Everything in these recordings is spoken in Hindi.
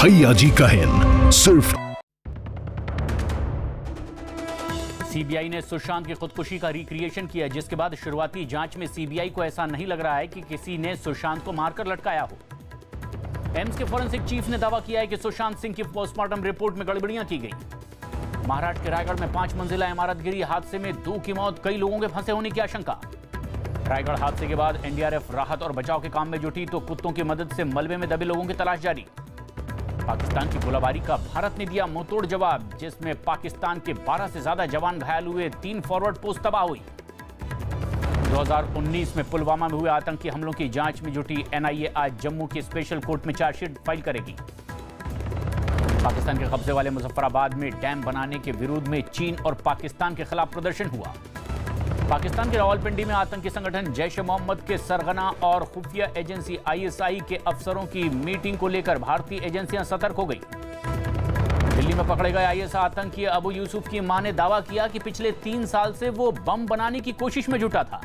भैया जी का हिंद सिर्फ। सीबीआई ने सुशांत की खुदकुशी का रिक्रिएशन किया, जिसके बाद शुरुआती जांच में सीबीआई को ऐसा नहीं लग रहा है कि किसी ने सुशांत को मारकर लटकाया हो। एम्स के फॉरेंसिक चीफ ने दावा किया है कि सुशांत सिंह की पोस्टमार्टम रिपोर्ट में गड़बड़ियां की गई। महाराष्ट्र के रायगढ़ में 5 मंजिला इमारत गिरी, हादसे में 2 की मौत, कई लोगों के फंसे होने की आशंका। रायगढ़ हादसे के बाद एनडीआरएफ राहत और बचाव के काम में जुटी तो कुत्तों की मदद से मलबे में दबे लोगों की तलाश जारी। पाकिस्तान की गोलाबारी का भारत ने दिया मुंहतोड़ जवाब, जिसमें पाकिस्तान के 12 से ज्यादा जवान घायल हुए, 3 फॉरवर्ड पोस्ट तबाह हुई। 2019 में पुलवामा में हुए आतंकी हमलों की जांच में जुटी एनआईए आज जम्मू की स्पेशल कोर्ट में चार्जशीट फाइल करेगी। पाकिस्तान के कब्जे वाले मुजफ्फराबाद में डैम बनाने के विरोध में चीन और पाकिस्तान के खिलाफ प्रदर्शन हुआ। पाकिस्तान के रावलपिंडी में आतंकी संगठन जैश-ए-मोहम्मद के सरगना और खुफिया एजेंसी आईएसआई के अफसरों की मीटिंग को लेकर भारतीय एजेंसियां सतर्क हो गई। दिल्ली में पकड़े गए आईएस आतंकी अबू यूसुफ की मां ने दावा किया कि पिछले 3 साल से वो बम बनाने की कोशिश में जुटा था।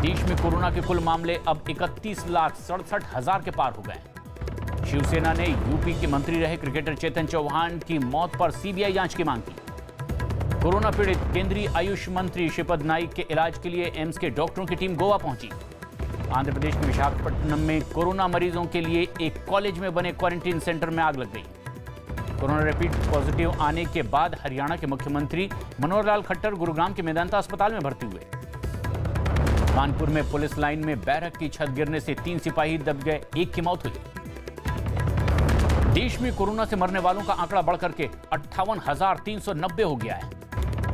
देश में कोरोना के कुल मामले अब 31,67,000 के पार हो गए। शिवसेना ने यूपी के मंत्री रहे क्रिकेटर चेतन चौहान की मौत पर सीबीआई जांच की मांग की। कोरोना पीड़ित केंद्रीय आयुष मंत्री श्रीपद नाइक के इलाज के लिए एम्स के डॉक्टरों की टीम गोवा पहुंची। आंध्र प्रदेश के विशाखापट्टनम में कोरोना मरीजों के लिए एक कॉलेज में बने क्वारंटीन सेंटर में आग लग गई। कोरोना रैपिड पॉजिटिव आने के बाद हरियाणा के मुख्यमंत्री मनोहर लाल खट्टर गुरुग्राम के मेदांता अस्पताल में भर्ती हुए। कानपुर में पुलिस लाइन में बैरक की छत गिरने से 3 सिपाही दब गए, 1 की मौत हुई। देश में कोरोना से मरने वालों का आंकड़ा बढ़कर के 58,390 हो गया है।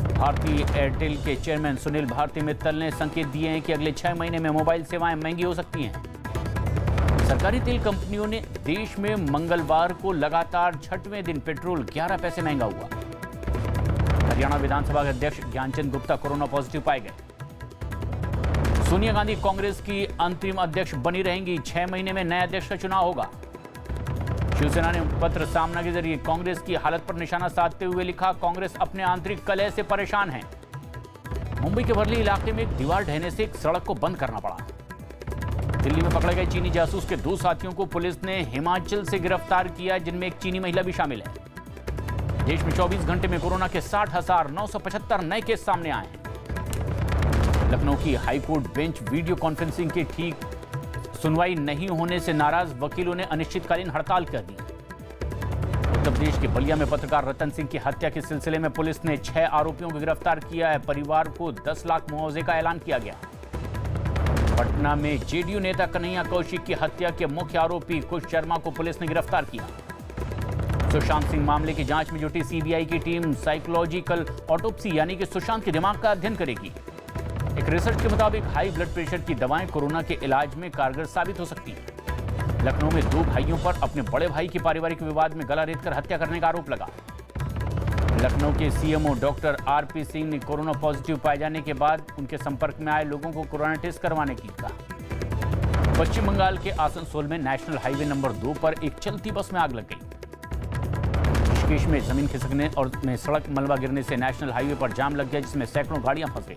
भारतीय एयरटेल के चेयरमैन सुनील भारती मित्तल ने संकेत दिए हैं कि अगले 6 महीने में मोबाइल सेवाएं महंगी हो सकती हैं। सरकारी तेल कंपनियों ने देश में मंगलवार को लगातार 6वें दिन पेट्रोल 11 पैसे महंगा हुआ। हरियाणा विधानसभा के अध्यक्ष ज्ञानचंद गुप्ता कोरोना पॉजिटिव पाए गए। सोनिया गांधी कांग्रेस की अंतरिम अध्यक्ष बनी रहेंगी, 6 महीने में नए अध्यक्ष का चुनाव होगा। शिवसेना ने पत्र सामना के जरिए कांग्रेस की हालत पर निशाना साधते हुए लिखा, कांग्रेस अपने आंतरिक कलह से परेशान है। मुंबई के वर्ली इलाके में एक दीवार ढहने से एक सड़क को बंद करना पड़ा। दिल्ली में पकड़े गए चीनी जासूस के 2 साथियों को पुलिस ने हिमाचल से गिरफ्तार किया, जिनमें एक चीनी महिला भी शामिल है। देश में 24 घंटे में कोरोना के 60,975 नए केस सामने आए हैं। लखनऊ की हाईकोर्ट बेंच वीडियो कॉन्फ्रेंसिंग के ठीक सुनवाई नहीं होने से नाराज वकीलों ने अनिश्चितकालीन हड़ताल कर दी। उत्तर प्रदेश के बलिया में पत्रकार रतन सिंह की हत्या के सिलसिले में पुलिस ने 6 आरोपियों को गिरफ्तार किया है। परिवार को 10 लाख मुआवजे का ऐलान किया गया। पटना में जेडीयू नेता कन्हैया कौशिक की हत्या के मुख्य आरोपी कुश शर्मा को पुलिस ने गिरफ्तार किया। सुशांत सिंह मामले की जांच में जुटी सीबीआई की टीम साइकोलॉजिकल ऑटोप्सी यानी कि सुशांत के दिमाग का अध्ययन करेगी। एक रिसर्च के मुताबिक हाई ब्लड प्रेशर की दवाएं कोरोना के इलाज में कारगर साबित हो सकती हैं। लखनऊ में 2 भाइयों पर अपने बड़े भाई की पारिवारिक विवाद में गला रेतकर हत्या करने का आरोप लगा। लखनऊ के सीएमओ डॉक्टर आरपी सिंह ने कोरोना पॉजिटिव पाए जाने के बाद उनके संपर्क में आए लोगों को कोरोना टेस्ट करवाने की कहा। पश्चिम बंगाल के आसनसोल में नेशनल हाईवे नंबर 2 पर एक चलती बस में आग लग गई। ऋषिकेश में जमीन खिसकने और सड़क मलबा गिरने से नेशनल हाईवे पर जाम लग गया, जिसमें सैकड़ों गाड़ियां फंस गई।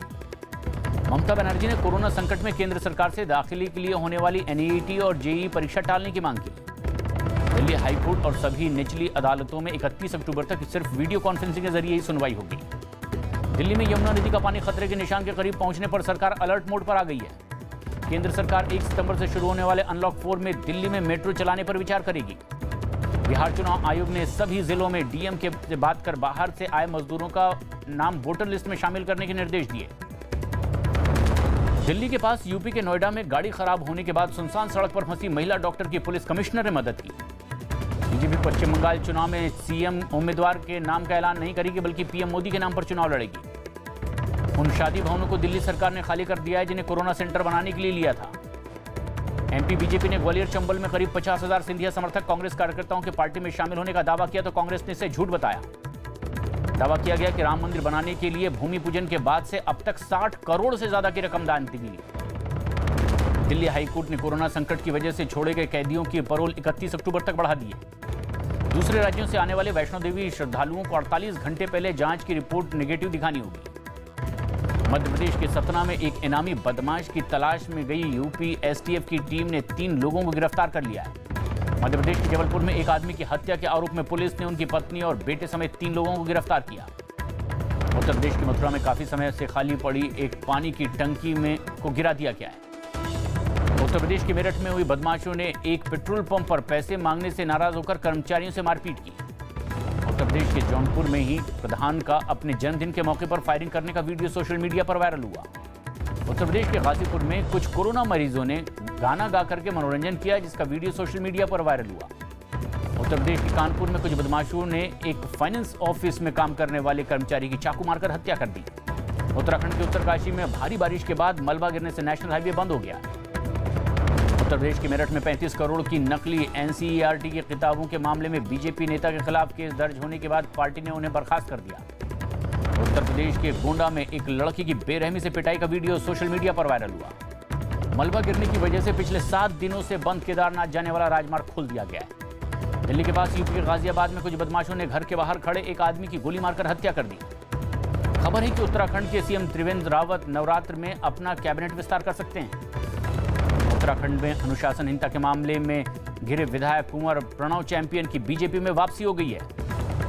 ममता बनर्जी ने कोरोना संकट में केंद्र सरकार से दाखिले के लिए होने वाली एनईईटी और जेईई परीक्षा टालने की मांग की। दिल्ली हाईकोर्ट और सभी निचली अदालतों में 31 अक्टूबर तक सिर्फ वीडियो कॉन्फ्रेंसिंग के जरिए ही सुनवाई होगी। दिल्ली में यमुना नदी का पानी खतरे के निशान के करीब पहुंचने पर सरकार अलर्ट मोड पर आ गई है। केंद्र सरकार 1 सितंबर से शुरू होने वाले अनलॉक 4 में दिल्ली में मेट्रो चलाने पर विचार करेगी। बिहार चुनाव आयोग ने सभी जिलों में डीएम से बात कर बाहर से आए मजदूरों का नाम वोटर लिस्ट में शामिल करने के निर्देश दिए। दिल्ली के पास यूपी के नोएडा में गाड़ी खराब होने के बाद सुनसान सड़क पर फंसी महिला डॉक्टर की पुलिस कमिश्नर ने मदद की। बीजेपी पश्चिम बंगाल चुनाव में सीएम उम्मीदवार के नाम का ऐलान नहीं करेगी, बल्कि पीएम मोदी के नाम पर चुनाव लड़ेगी। उन शादी भवनों को दिल्ली सरकार ने खाली कर दिया है जिन्हें कोरोना सेंटर बनाने के लिए लिया था। एमपी बीजेपी ने ग्वालियर चंबल में करीब 50,000 सिंधिया समर्थक कांग्रेस कार्यकर्ताओं के पार्टी में शामिल होने का दावा किया तो कांग्रेस ने इसे झूठ बताया। दावा किया गया कि राम मंदिर बनाने के लिए भूमि पूजन के बाद से अब तक 60 करोड़ से ज्यादा की रकम दान दी गई। दिल्ली हाईकोर्ट ने कोरोना संकट की वजह से छोड़े गए कैदियों की पैरोल 31 अक्टूबर तक बढ़ा दी है। दूसरे राज्यों से आने वाले वैष्णो देवी श्रद्धालुओं को 48 घंटे पहले जांच की रिपोर्ट नेगेटिव दिखानी होगी। मध्य प्रदेश के सतना में एक इनामी बदमाश की तलाश में गई यूपी एसटीएफ की टीम ने 3 लोगों को गिरफ्तार कर लिया है। मध्य प्रदेश के जबलपुर में एक आदमी की हत्या के आरोप में पुलिस ने उनकी पत्नी और बेटे समेत 3 लोगों को गिरफ्तार किया। उत्तर प्रदेश की मथुरा में काफी समय से खाली पड़ी एक पानी की टंकी में को गिरा दिया गया है। उत्तर प्रदेश के मेरठ में हुई बदमाशों ने एक पेट्रोल पंप पर पैसे मांगने से नाराज होकर कर्मचारियों से मारपीट की। उत्तर प्रदेश के जौनपुर में ही प्रधान का अपने जन्मदिन के मौके पर फायरिंग करने का वीडियो सोशल मीडिया पर वायरल हुआ। उत्तर प्रदेश के गाजीपुर में कुछ कोरोना मरीजों ने गाना गा करके मनोरंजन किया, जिसका वीडियो सोशल मीडिया पर वायरल हुआ। उत्तर प्रदेश के कानपुर में कुछ बदमाशों ने एक फाइनेंस ऑफिस में काम करने वाले कर्मचारी की चाकू मारकर हत्या कर दी। उत्तराखंड के उत्तरकाशी में भारी बारिश के बाद मलबा गिरने से नेशनल हाईवे बंद हो गया। उत्तर प्रदेश के मेरठ में 35 करोड़ की नकली एनसीईआरटी की किताबों के मामले में बीजेपी नेता के खिलाफ केस दर्ज होने के बाद पार्टी ने उन्हें बर्खास्त कर दिया। उत्तर प्रदेश के गोंडा में एक लड़की की बेरहमी से पिटाई का वीडियो सोशल मीडिया पर वायरल हुआ। मलबा गिरने की वजह से पिछले 7 दिनों से बंद केदारनाथ जाने वाला राजमार्ग खोल दिया गया है। दिल्ली के पास यूपी के गाजियाबाद में कुछ बदमाशों ने घर के बाहर खड़े एक आदमी की गोली मारकर हत्या कर दी। खबर है कि उत्तराखंड के सीएम त्रिवेंद्र रावत नवरात्र में अपना कैबिनेट विस्तार कर सकते हैं। उत्तराखंड में अनुशासनहीनता के मामले में घिरे विधायक कुंवर प्रणव चैंपियन की बीजेपी में वापसी हो गई है।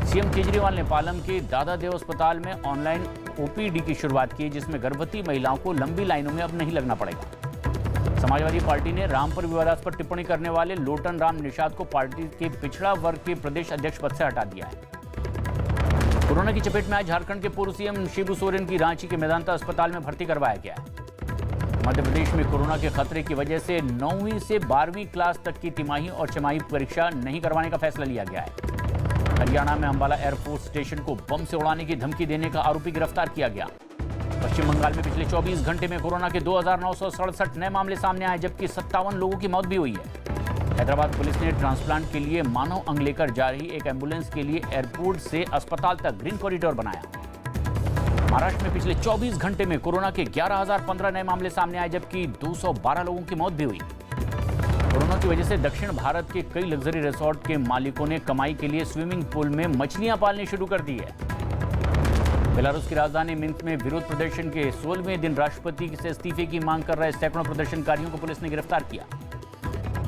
सीएम केजरीवाल ने पालम के दादा देव अस्पताल में ऑनलाइन ओपीडी की शुरुआत की, जिसमें गर्भवती महिलाओं को लंबी लाइनों में अब नहीं लगना पड़ेगा। समाजवादी पार्टी ने राम पर विवादास्पद टिप्पणी करने वाले लोटन राम निषाद को पार्टी के पिछड़ा वर्ग के प्रदेश अध्यक्ष पद से हटा दिया है। कोरोना की चपेट में आज झारखंड के पूर्व सीएम शिबू सोरेन की रांची के मेदांता अस्पताल में भर्ती करवाया गया है। मध्य प्रदेश में कोरोना के खतरे की वजह से 9वीं से 12वीं क्लास तक की तिमाही और छमाही परीक्षा नहीं करवाने का फैसला लिया गया है। हरियाणा में अंबाला एयरफोर्स स्टेशन को बम से उड़ाने की धमकी देने का आरोपी गिरफ्तार किया गया। पश्चिम बंगाल में पिछले 24 घंटे में कोरोना के 2967 नए मामले सामने आए, जबकि 57 लोगों की मौत भी हुई है। हैदराबाद पुलिस ने ट्रांसप्लांट के लिए मानव अंग लेकर जा रही एक एम्बुलेंस के लिए एयरपोर्ट से अस्पताल तक ग्रीन कॉरिडोर बनाया। महाराष्ट्र में पिछले 24 घंटे में कोरोना के 11,015 नए मामले सामने आए, जबकि 212 लोगों की मौत भी हुई। कोरोना की वजह से दक्षिण भारत के कई लग्जरी रिसोर्ट के मालिकों ने कमाई के लिए स्विमिंग पूल में मछलियां पालनी शुरू कर दी है। बेलारूस की राजधानी मिन्स्क में विरोध प्रदर्शन के 16वें दिन राष्ट्रपति से इस्तीफे की मांग कर रहे सैकड़ों प्रदर्शनकारियों को पुलिस ने गिरफ्तार किया।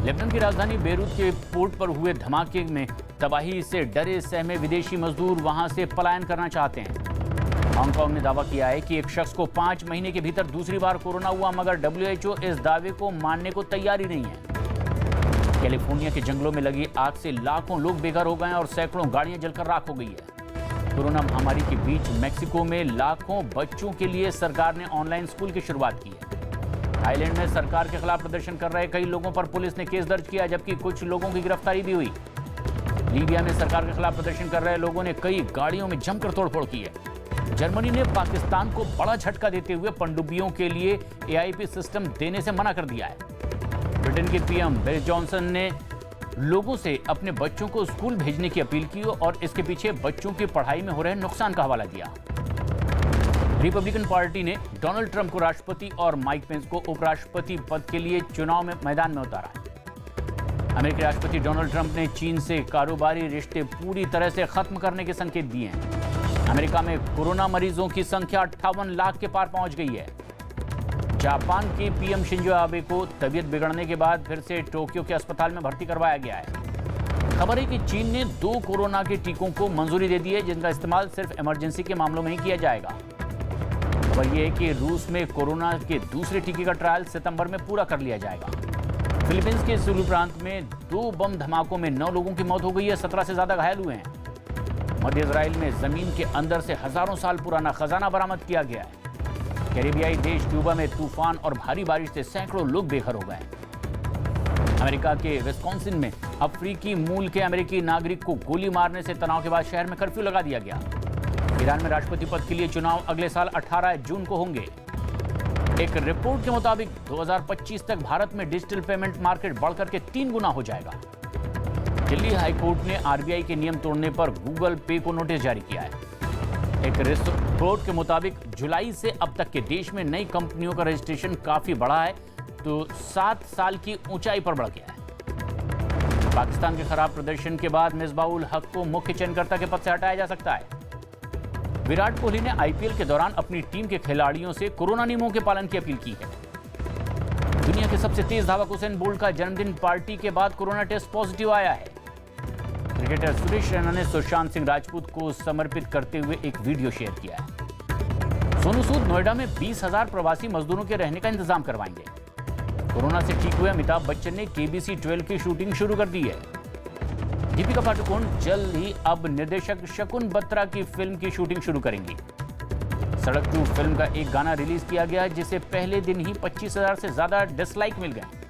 लेबनान की राजधानी बेरूत के पोर्ट पर हुए धमाके में तबाही से डरे सहमे विदेशी मजदूर वहां से पलायन करना चाहते हैं। हांगकांग ने दावा किया है कि एक शख्स को 5 महीने के भीतर दूसरी बार कोरोना हुआ, मगर WHO इस दावे को मानने को तैयार ही नहीं है। कैलिफोर्निया के जंगलों में लगी आग से लाखों लोग बेघर हो गए और सैकड़ों गाड़ियां जलकर राख हो गई है। कोरोना महामारी के बीच मैक्सिको में लाखों बच्चों के लिए सरकार ने ऑनलाइन स्कूल की शुरुआत की है। थाईलैंड में सरकार के खिलाफ प्रदर्शन कर रहे कई लोगों पर पुलिस ने केस दर्ज किया, जबकि कुछ लोगों की गिरफ्तारी भी हुई। लीबिया में सरकार के खिलाफ प्रदर्शन कर रहे लोगों ने कई गाड़ियों में जमकर तोड़फोड़ की है। जर्मनी ने पाकिस्तान को बड़ा झटका देते हुए पनडुब्बियों के लिए AIP सिस्टम देने से मना कर दिया है। ब्रिटेन के PM बोरिस जॉनसन ने लोगों से अपने बच्चों को स्कूल भेजने की अपील की और इसके पीछे बच्चों की पढ़ाई में हो रहे नुकसान का हवाला दिया। रिपब्लिकन पार्टी ने डोनाल्ड ट्रंप को राष्ट्रपति और माइक पेंस को उपराष्ट्रपति पद के लिए चुनाव में मैदान में उतारा है। अमेरिकी राष्ट्रपति डोनाल्ड ट्रंप ने चीन से कारोबारी रिश्ते पूरी तरह से खत्म करने के संकेत दिए हैं। अमेरिका में कोरोना मरीजों की संख्या 58 लाख के पार पहुंच गई है। जापान के PM शिंजो आबे को तबीयत बिगड़ने के बाद फिर से टोक्यो के अस्पताल में भर्ती करवाया गया है। खबर है कि चीन ने 2 कोरोना के टीकों को मंजूरी दे दी है, जिनका इस्तेमाल सिर्फ इमरजेंसी के मामलों में ही किया जाएगा। खबर यह है कि रूस में कोरोना के दूसरे टीके का ट्रायल सितंबर में पूरा कर लिया जाएगा। फिलीपींस के सुलू प्रांत में 2 बम धमाकों में 9 लोगों की मौत हो गई है, 17 से ज्यादा घायल हुए हैं। मध्य इजराइल में जमीन के अंदर से हजारों साल पुराना खजाना बरामद किया गया है। कैरिबियाई देश क्यूबा में तूफान और भारी बारिश से सैकड़ों लोग बेघर हो गए। अमेरिका के विस्कॉन्सिन में अफ्रीकी मूल के अमेरिकी नागरिक को गोली मारने से तनाव के बाद शहर में कर्फ्यू लगा दिया गया। ईरान में राष्ट्रपति पद के लिए चुनाव अगले साल 18 जून को होंगे। एक रिपोर्ट के मुताबिक 2025 तक भारत में डिजिटल पेमेंट मार्केट बढ़कर के 3 गुना हो जाएगा। दिल्ली हाईकोर्ट ने RBI के नियम तोड़ने पर गूगल पे को नोटिस जारी किया है। एक रिपोर्ट के मुताबिक जुलाई से अब तक के देश में नई कंपनियों का रजिस्ट्रेशन काफी बढ़ा है, तो 7 साल की ऊंचाई पर बढ़ गया है। पाकिस्तान के खराब प्रदर्शन के बाद मिसबाह-उल हक को मुख्य चयनकर्ता के पद से हटाया जा सकता है। विराट कोहली ने IPL के दौरान अपनी टीम के खिलाड़ियों से कोरोना नियमों के पालन की अपील की है। दुनिया के सबसे तेज धावक उसेन बोल्ट का जन्मदिन पार्टी के बाद कोरोना टेस्ट पॉजिटिव आया है। क्रिकेटर सुरेश रैना ने सुशांत सिंह राजपूत को समर्पित करते हुए एक वीडियो शेयर किया है। सोनू सूद नोएडा में 20,000 प्रवासी मजदूरों के रहने का इंतजाम करवाएंगे। कोरोना से ठीक हुए अमिताभ बच्चन ने KBC 12 की शूटिंग शुरू कर दी है। दीपिका पादुकोण जल्द ही अब निर्देशक शकुन बत्रा की फिल्म की शूटिंग शुरू करेंगी। सड़क टू फिल्म का एक गाना रिलीज किया गया जिसे पहले दिन ही 25,000 से ज्यादा डिसलाइक मिल गए।